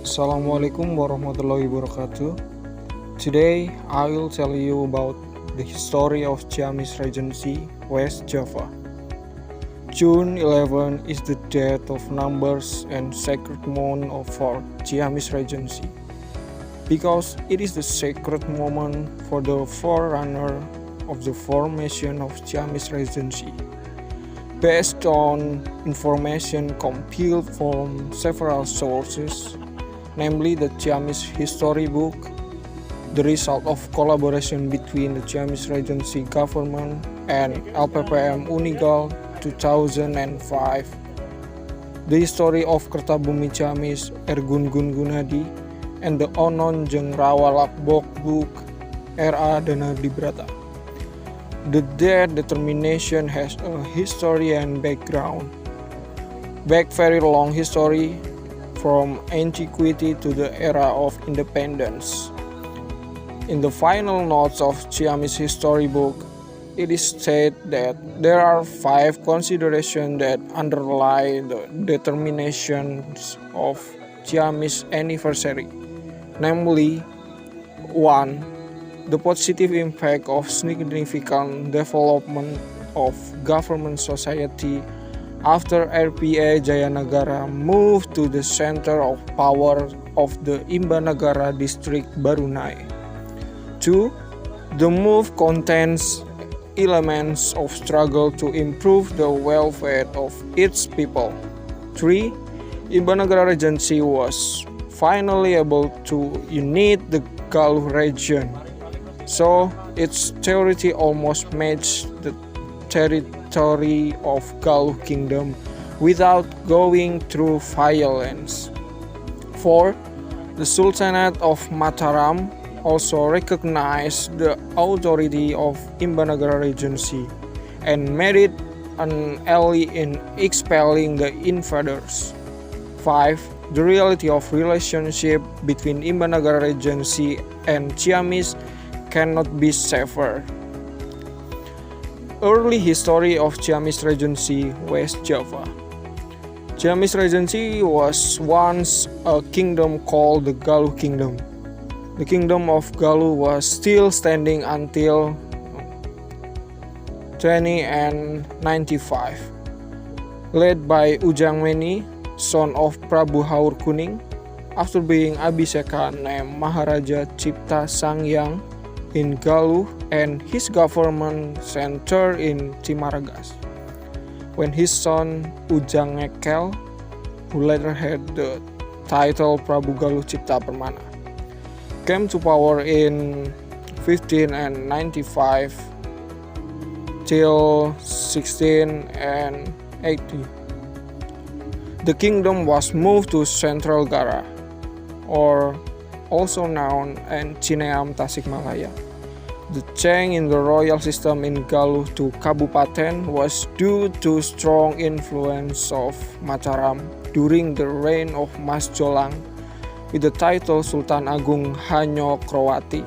Assalamualaikum warahmatullahi wabarakatuh. Today I will tell you about the history of Ciamis Regency, West Java. June 11 is the date of numbers and sacred moon for Ciamis Regency, because it is the sacred moment for the forerunner of the formation of Ciamis Regency. Based on information compiled from several sources, namely the Ciamis History Book, the result of collaboration between the Ciamis Regency government and LPPM Unigal 2005, the history of Kertabumi Ciamis Ergun Gunadi, and the Onon Jeng Rawalak Bok Book R.A. Danadibrata. The date determination has a history and background. Back very long history, from antiquity to the era of independence. In the final notes of Ciamis History Book, it is stated that there are 5 considerations that underlie the determinations of Ciamis anniversary, namely 1. The positive impact of significant development of government society after RPA Jayanagara moved to the center of power of the Imbanagara district Barunai. 2. The move contains elements of struggle to improve the welfare of its people. 3. Imbanagara Regency was finally able to unite the Galuh region, so its territory almost matched the territory of Galuh Kingdom without going through violence. 4. The Sultanate of Mataram also recognized the authority of Imbanagara Regency and made it an ally in expelling the invaders. 5. The reality of relationship between Imbanagara Regency and Ciamis cannot be severed. Early history of Ciamis Regency, West Java. Ciamis Regency was once a kingdom called the Galuh Kingdom. The kingdom of Galuh was still standing until 2095, led by Ujang Meni, son of Prabu Haur Kuning, after being Abhiseka named Maharaja Cipta Sangyang in Galuh and his government center in Timaragas, when his son Ujang Ngekel, who later had the title Prabu Galuh Cipta Permana, came to power in 1595 till 1680. The kingdom was moved to Central Gara, or also known as Cineam Tasikmalaya. The change in the royal system in Galuh to Kabupaten was due to strong influence of Mataram during the reign of Mas Jolang with the title Sultan Agung Hanyo Krowati.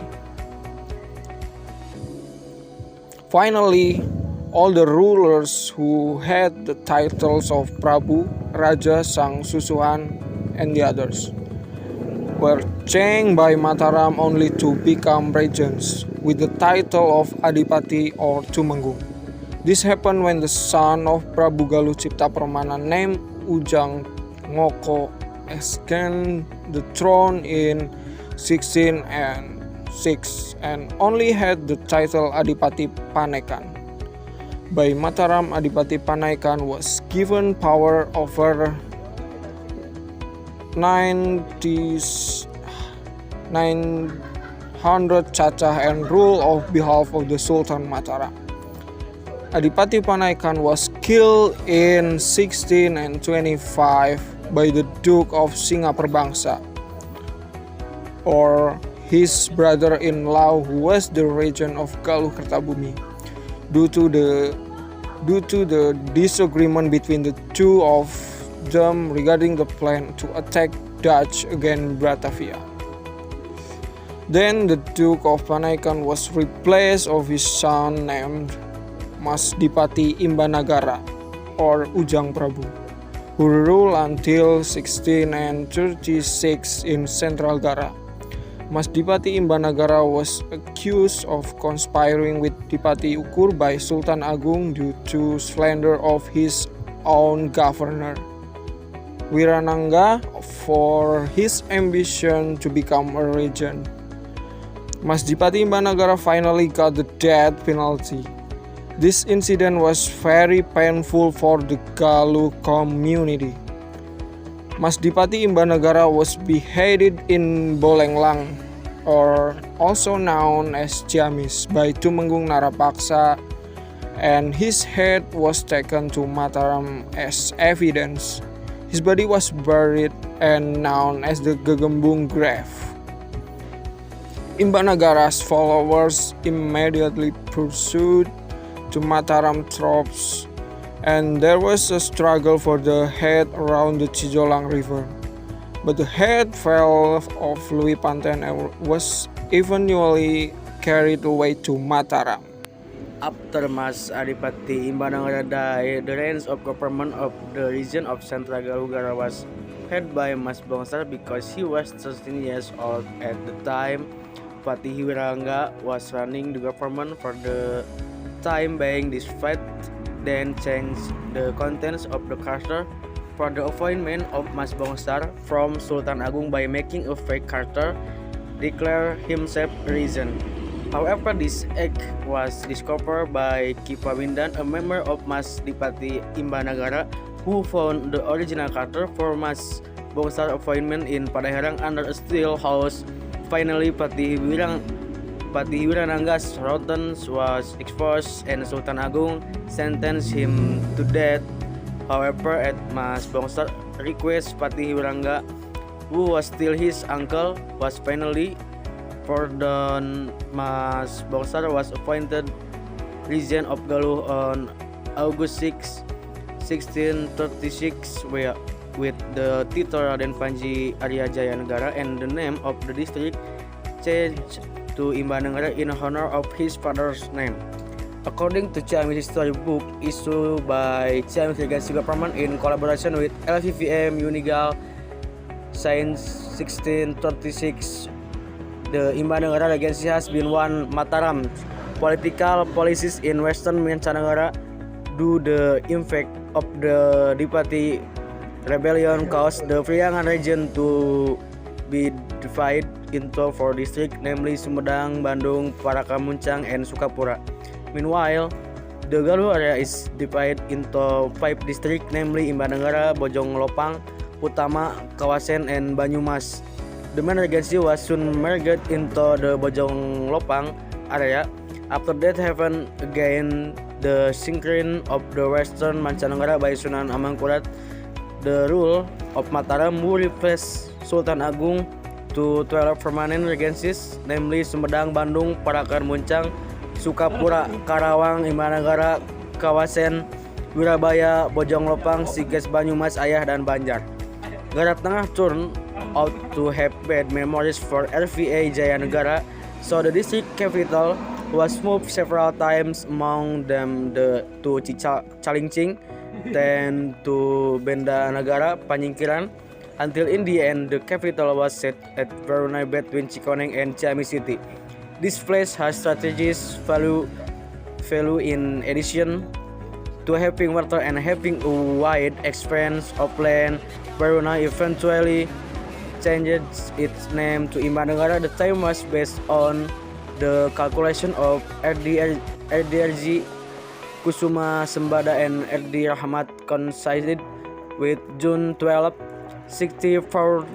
Finally, all the rulers who had the titles of Prabu, Raja, Sang Susuhan, and the others were changed by Mataram only to become regents with the title of Adipati or Tumenggung. This happened when the son of Prabu Galuh Cipta Permana named Ujang Ngoko ascended the throne in 1606 and only had the title Adipati Panekan. By Mataram, Adipati Panaikan was given power over 900 cacah and rule on behalf of the Sultan Mataram. Adipati Panaikan was killed in 1625 by the Duke of Singaperbangsa, or his brother-in-law, who was the regent of Galuh Kertabumi. Due to the disagreement between the two of them regarding the plan to attack Dutch against Batavia. Then the Duke of Panaikan was replaced of his son named Mas Dipati Imbanagara or Ujang Prabu, who ruled until 1636 in Central Gara. Mas Dipati Imbanagara was accused of conspiring with Dipati Ukur by Sultan Agung due to slander of his own governor, Wiranangga, for his ambition to become a regent. Mas Dipati Imbanagara finally got the death penalty. This incident was very painful for the Galuh community. Mas Dipati Imbanagara was beheaded in Bolenglang, or also known as Ciamis, by Tumenggung Narapaksa, and his head was taken to Mataram as evidence. His body was buried and known as the Gegembung grave. Imbanagara's followers immediately pursued to Mataram troops, and there was a struggle for the head around the Cijolang River. But the head fell off Louis Panten and was eventually carried away to Mataram. After Mas Adipati Imbanagara died, the reins of government of the region of Central Galuh was held by Mas Bongsar because he was 13 years old at the time. Patih Wirangga was running the government for the time being. This fight then changed the contents of the charter for the appointment of Mas Bongsar from Sultan Agung by making a fake charter declare himself regent. However, this act was discovered by Ki Pawindan, a member of Mas Dipati Imbanagara, who found the original charter for Mas Bongsar appointment in Padaherang under a steel house. Finally, Patih Wiranangga's rotten was exposed and Sultan Agung sentenced him to death. However, at Mas Bongsar's request, Patih Wirangga, who was still his uncle, was finally pardoned. Mas Bongsar was appointed regent of Galuh on August 6, 1636, with the title Raden Panji Arya Jaya Negara, and the name of the district changed to Imbanagara in honor of his father's name. According to Ciamis history book issued by Ciamis Regency Government in collaboration with LVVM Unigal since 1636, the Imbanagara Regency has been one Mataram political policies in Western Mancanegara. Due the impact of the Dipati rebellion caused the Priangan region to be divided into 4 districts, namely Sumedang, Bandung, Parakamuncang, and Sukapura. Meanwhile, the Galuh area is divided into 5 districts, namely Imbanagara, Bojong Lopang, Utama, Kawasen, and Banyumas. The main regency was soon merged into the Bojong Lopang area. After that happened again, the syncretism of the Western Mancanegara by Sunan Amangkurat, the rule of Mataram would replace Sultan Agung to 12 permanent regencies, namely Sumedang, Bandung, Parakamuncang, Sukapura, Karawang, Imbanagara, Kawasen, Wirabaya, Bojong Lopang, Siges, Banyumas, Ayah, dan Banjar. Gara Tengah turned out to have bad memories for RVA Jaya Negara, so the district capital was moved several times, among them to Calincing, then to Benda Negara, Panyingkiran, until in the end the capital was set at Verona between Cikoneng and Ciamis City. This place has strategic value in addition to having water and having a wide expanse of land. Verona eventually changed its name to Imbanagara. The time was based on the calculation of RDRG Kusuma Sembada and RD Rahmat coincided with June 12, 1614.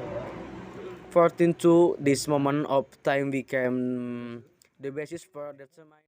This moment of time became the basis for determining